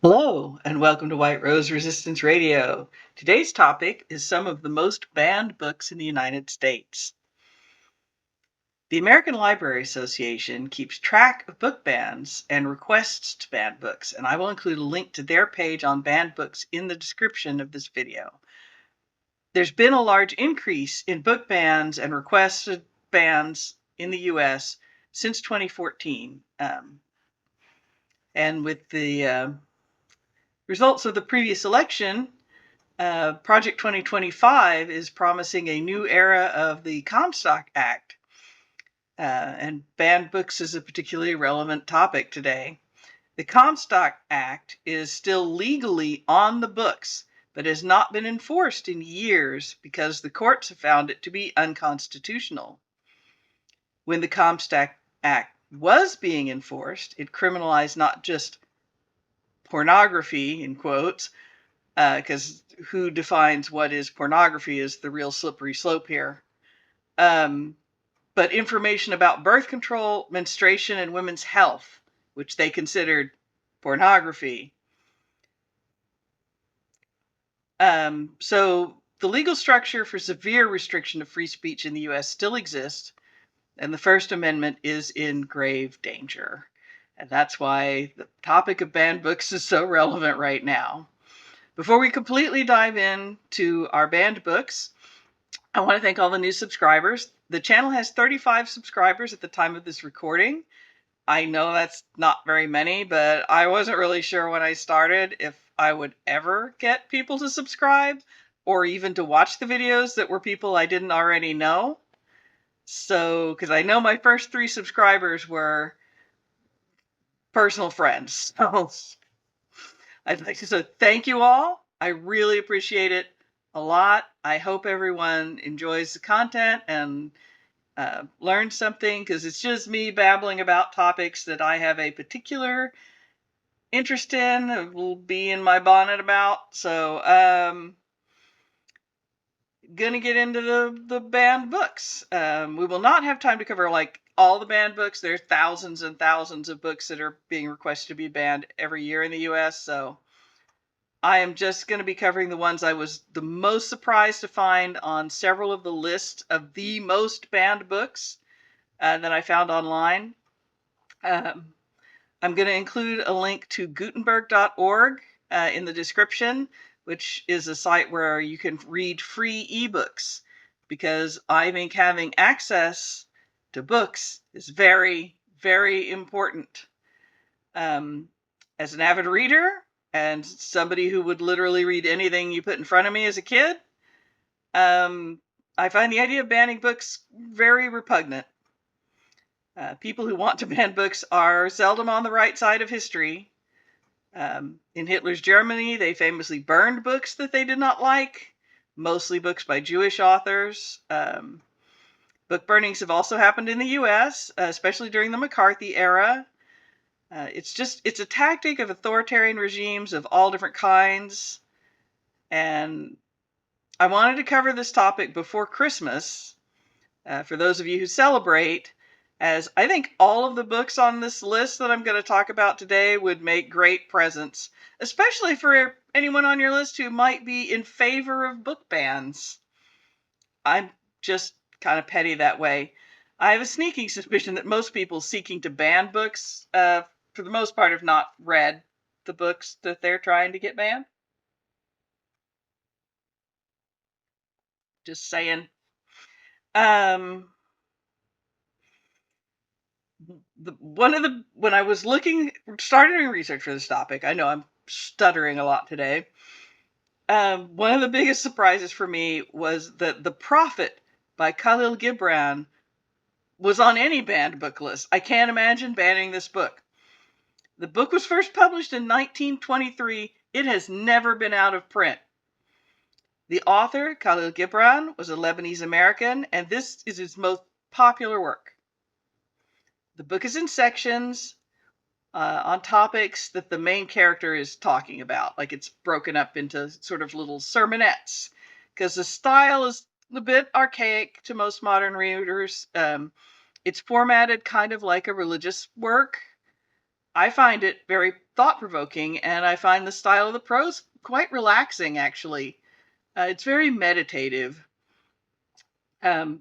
Hello, and welcome to White Rose Resistance Radio. Today's topic is some of the most banned books in the United States. The American Library Association keeps track of book bans and requests to ban books, and I will include a link to their page on banned books in the description of this video. There's been a large increase in book bans and requested bans in the U.S. since 2014. And with the results of the previous election, Project 2025 is promising a new era of the Comstock Act, and banned books is a particularly relevant topic today. The Comstock Act is still legally on the books, but has not been enforced in years because the courts have found it to be unconstitutional. When the Comstock Act was being enforced, it criminalized not just pornography, in quotes, because who defines what is pornography is the real slippery slope here. But information about birth control, menstruation, and women's health, which they considered pornography. So the legal structure for severe restriction of free speech in the U.S. still exists, and the First Amendment is in grave danger. And that's why the topic of banned books is so relevant right now. Before we completely dive into our banned books, I want to thank all the new subscribers. The channel has 35 subscribers at the time of this recording. I know that's not very many, but I wasn't really sure when I started if I would ever get people to subscribe or even to watch the videos that were people I didn't already know. So, because I know my first 3 subscribers were personal friends. So I'd like to say thank you all. I really appreciate it a lot. I hope everyone enjoys the content and learns something, because it's just me babbling about topics that I have a particular interest in, will be in my bonnet about. So, gonna get into the banned books. We will not have time to cover like all the banned books. There's thousands and thousands of books that are being requested to be banned every year in the U.S., so I am just going to be covering the ones I was the most surprised to find on several of the lists of the most banned books that I found online. I'm going to include a link to Gutenberg.org in the description, which is a site where you can read free ebooks, because I think having access to books is very, very important. As an avid reader, and somebody who would literally read anything you put in front of me as a kid, I find the idea of banning books very repugnant. People who want to ban books are seldom on the right side of history. In Hitler's Germany, they famously burned books that they did not like, mostly books by Jewish authors. Book burnings have also happened in the U.S., especially during the McCarthy era. It's a tactic of authoritarian regimes of all different kinds. And I wanted to cover this topic before Christmas, for those of you who celebrate, as I think all of the books on this list that I'm going to talk about today would make great presents, especially for anyone on your list who might be in favor of book bans. I'm just kind of petty that way. I have a sneaking suspicion that most people seeking to ban books, for the most part, have not read the books that they're trying to get banned. Just saying. When I was starting doing research for this topic, I know I'm stuttering a lot today. One of the biggest surprises for me was that The Prophet by Khalil Gibran was on any banned book list. I can't imagine banning this book. The book was first published in 1923. It has never been out of print. The author, Khalil Gibran, was a Lebanese American, and this is his most popular work. The book is in sections on topics that the main character is talking about. Like, it's broken up into sort of little sermonettes, because the style is a bit archaic to most modern readers. It's formatted kind of like a religious work. I find it very thought-provoking, and I find the style of the prose quite relaxing, actually. It's very meditative.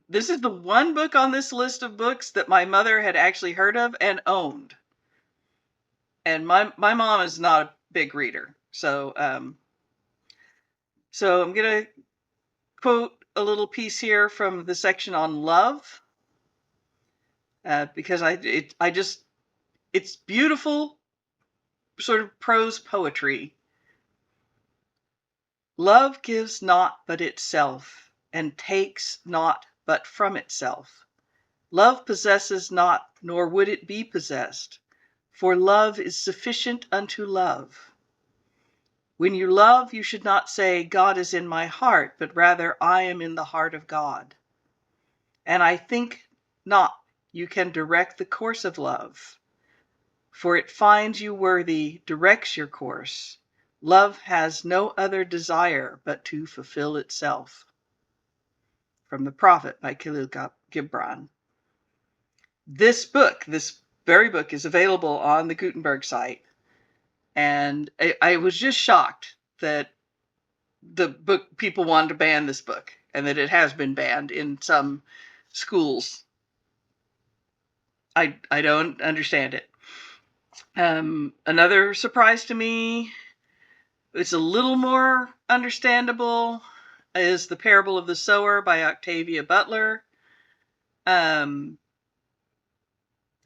This is the one book on this list of books that my mother had actually heard of and owned. And my mom is not a big reader. So I'm going to quote a little piece here from the section on love, because it's beautiful sort of prose poetry. Love gives not but itself, and takes not but from itself. Love possesses not, nor would it be possessed, for love is sufficient unto love. When you love, you should not say, God is in my heart, but rather, I am in the heart of God. And I think not you can direct the course of love, for it finds you worthy, directs your course. Love has no other desire but to fulfill itself. From The Prophet by Khalil Gibran. This book, this very book, is available on the Gutenberg site. And I was just shocked that the book, people wanted to ban this book, and that it has been banned in some schools. I don't understand it. Another surprise to me, it's a little more understandable, is The Parable of the Sower by Octavia Butler. I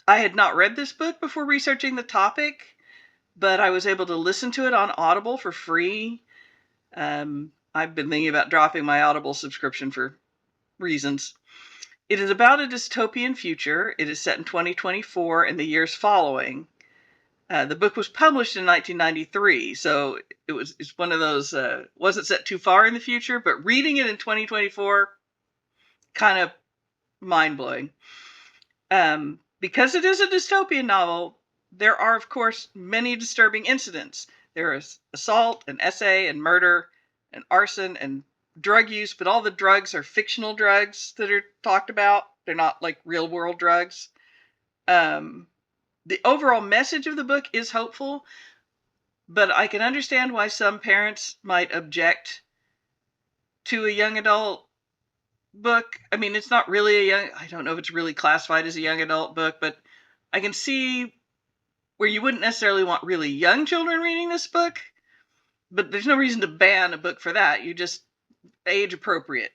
had not read this book before researching the topic, but I was able to listen to it on Audible for free. I've been thinking about dropping my Audible subscription for reasons. It is about a dystopian future. It is set in 2024 and the years following. The book was published in 1993, so it's one of those, wasn't set too far in the future, but reading it in 2024, kind of mind-blowing. Because it is a dystopian novel, there are, of course, many disturbing incidents. There is assault and essay and murder and arson and drug use, but all the drugs are fictional drugs that are talked about. They're not like real-world drugs. The overall message of the book is hopeful, but I can understand why some parents might object to a young adult book. I mean, it's not really I don't know if it's really classified as a young adult book, but I can see where you wouldn't necessarily want really young children reading this book, but there's no reason to ban a book for that. You just age appropriate.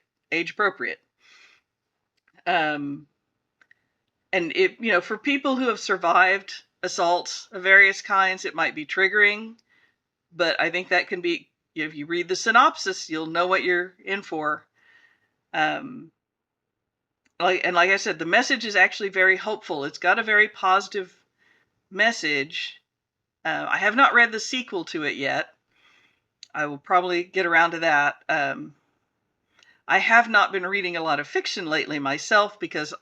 And for people who have survived assaults of various kinds, it might be triggering, but I think that can be, if you read the synopsis, you'll know what you're in for. Like I said, the message is actually very hopeful. It's got a very positive message. I have not read the sequel to it yet. I will probably get around to that. I have not been reading a lot of fiction lately myself because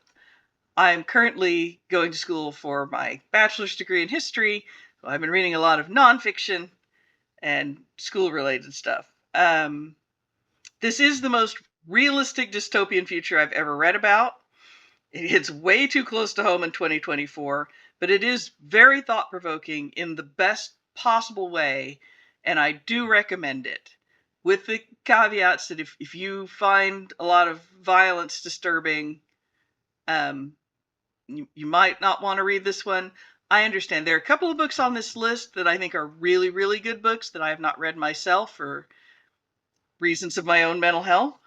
I'm currently going to school for my bachelor's degree in history. So I've been reading a lot of nonfiction and school-related stuff. This is the most realistic dystopian future I've ever read about. It hits way too close to home in 2024, but it is very thought-provoking in the best possible way, and I do recommend it. With the caveats that if you find a lot of violence disturbing, you might not want to read this one. I understand. There are a couple of books on this list that I think are really, really good books that I have not read myself for reasons of my own mental health.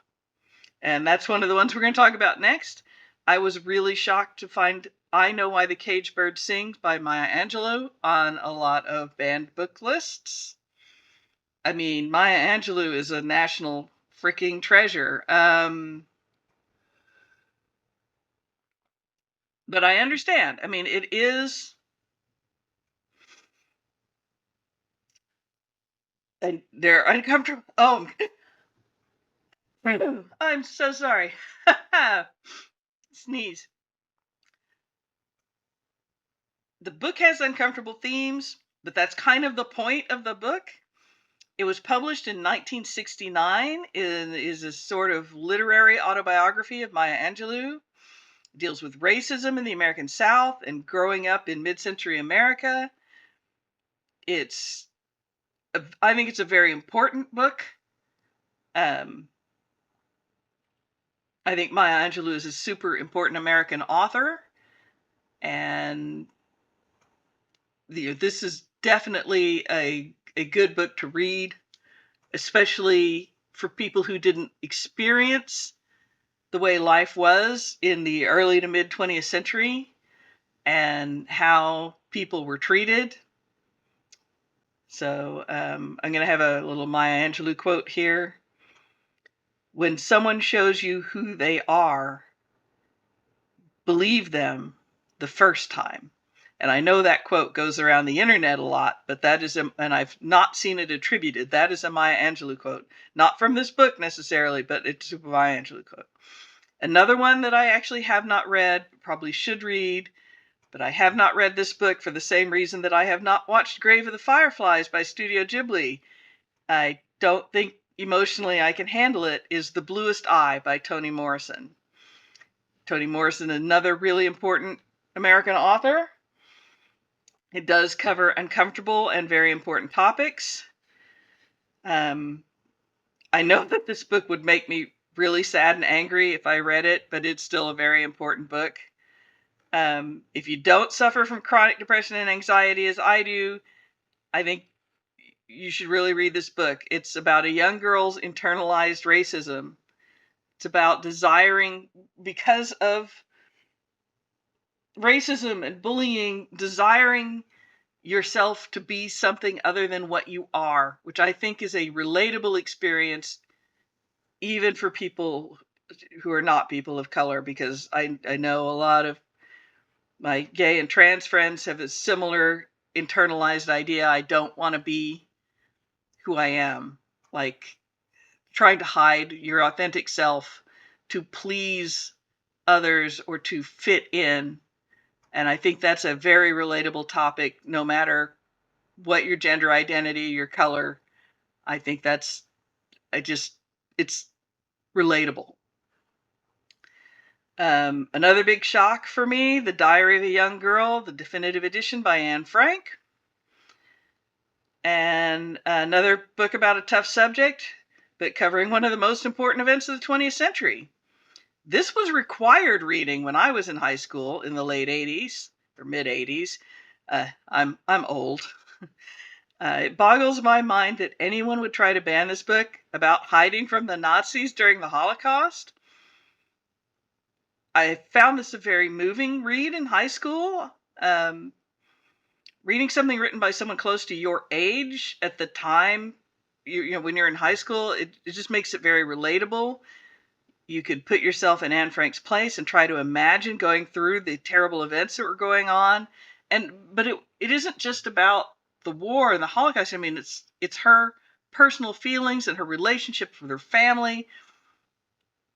And that's one of the ones we're going to talk about next. I was really shocked to find I Know Why the Caged Bird Sings by Maya Angelou on a lot of banned book lists. I mean, Maya Angelou is a national freaking treasure. But I understand. I mean, it is... And they're uncomfortable. Oh, I'm so sorry. Sneeze. The book has uncomfortable themes, but that's kind of the point of the book. It was published in 1969. It is a sort of literary autobiography of Maya Angelou. It deals with racism in the American South and growing up in mid-century America. I think it's a very important book. I think Maya Angelou is a super important American author, and this is definitely a good book to read, especially for people who didn't experience the way life was in the early to mid 20th century and how people were treated. So I'm going to have a little Maya Angelou quote here. When someone shows you who they are, believe them the first time. And I know that quote goes around the internet a lot, but that is, and I've not seen it attributed. That is a Maya Angelou quote. Not from this book necessarily, but it's a Maya Angelou quote. Another one that I actually have not read, probably should read, but I have not read this book for the same reason that I have not watched Grave of the Fireflies by Studio Ghibli. I don't think emotionally I can handle it, is The Bluest Eye by Toni Morrison. Toni Morrison, another really important American author. It does cover uncomfortable and very important topics. I know that this book would make me really sad and angry if I read it, but it's still a very important book. If you don't suffer from chronic depression and anxiety as I do, I think you should really read this book. It's about a young girl's internalized racism. It's about desiring, because of racism and bullying, desiring yourself to be something other than what you are, which I think is a relatable experience even for people who are not people of color, because I know a lot of my gay and trans friends have a similar internalized idea. I don't want to be who I am, like trying to hide your authentic self to please others or to fit in. And I think that's a very relatable topic, no matter what your gender identity, your color. I think it's relatable. Another big shock for me, The Diary of a Young Girl, the definitive edition by Anne Frank. And another book about a tough subject, but covering one of the most important events of the 20th century. This was required reading when I was in high school in the late 80s or mid 80s. I'm old. It boggles my mind that anyone would try to ban this book about hiding from the Nazis during the Holocaust. I found this a very moving read in high school. Reading something written by someone close to your age at the time, you know, when you're in high school, it just makes it very relatable. You could put yourself in Anne Frank's place and try to imagine going through the terrible events that were going on. But it isn't just about the war and the Holocaust. I mean, it's her personal feelings and her relationship with her family.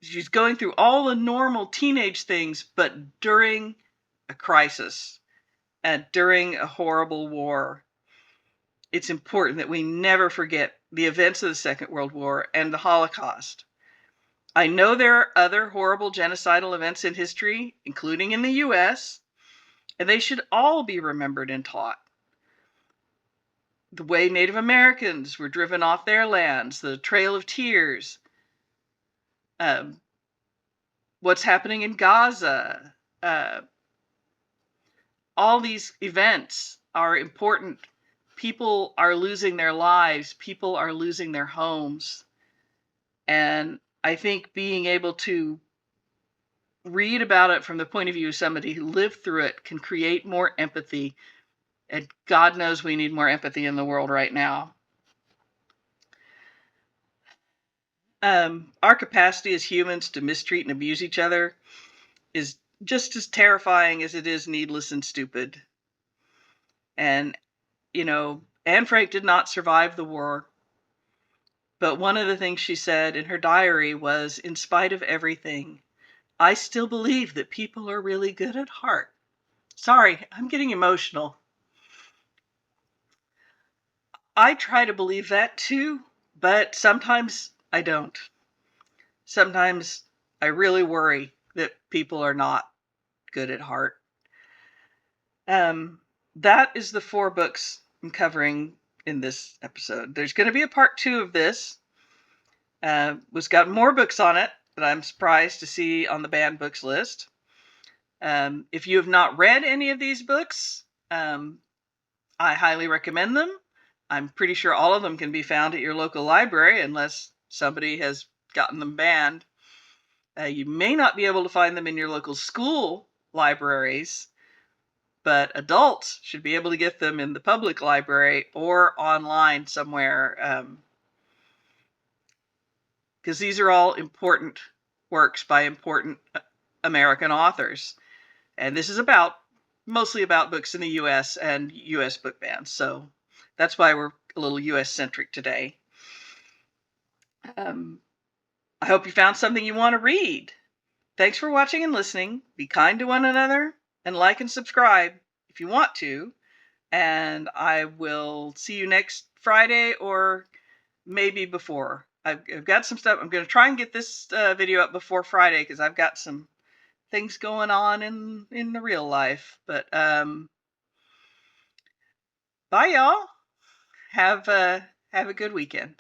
She's going through all the normal teenage things, but during a crisis and during a horrible war. It's important that we never forget the events of the Second World War and the Holocaust. I know there are other horrible genocidal events in history, including in the US, and they should all be remembered and taught. The way Native Americans were driven off their lands, the Trail of Tears, what's happening in Gaza. All these events are important. People are losing their lives. People are losing their homes. And I think being able to read about it from the point of view of somebody who lived through it can create more empathy. And God knows we need more empathy in the world right now. Our capacity as humans to mistreat and abuse each other is just as terrifying as it is needless and stupid. And, you know, Anne Frank did not survive the war. But one of the things she said in her diary was, in spite of everything, I still believe that people are really good at heart. Sorry, I'm getting emotional. I try to believe that too, but sometimes I don't. Sometimes I really worry that people are not good at heart. That is the 4 books am covering in this episode. There's going to be a part 2 of this. It's got more books on it that I'm surprised to see on the banned books list. If you have not read any of these books, I highly recommend them. I'm pretty sure all of them can be found at your local library unless somebody has gotten them banned. You may not be able to find them in your local school libraries, but adults should be able to get them in the public library or online somewhere, because these are all important works by important American authors. And this is mostly about books in the U.S. and U.S. book bans. So that's why we're a little U.S.-centric today. I hope you found something you want to read. Thanks for watching and listening. Be kind to one another and like and subscribe if you want to. And I will see you next Friday or maybe before. I've got some stuff. I'm going to try and get this video up before Friday because I've got some things going on in the real life. But bye, y'all. Have a good weekend.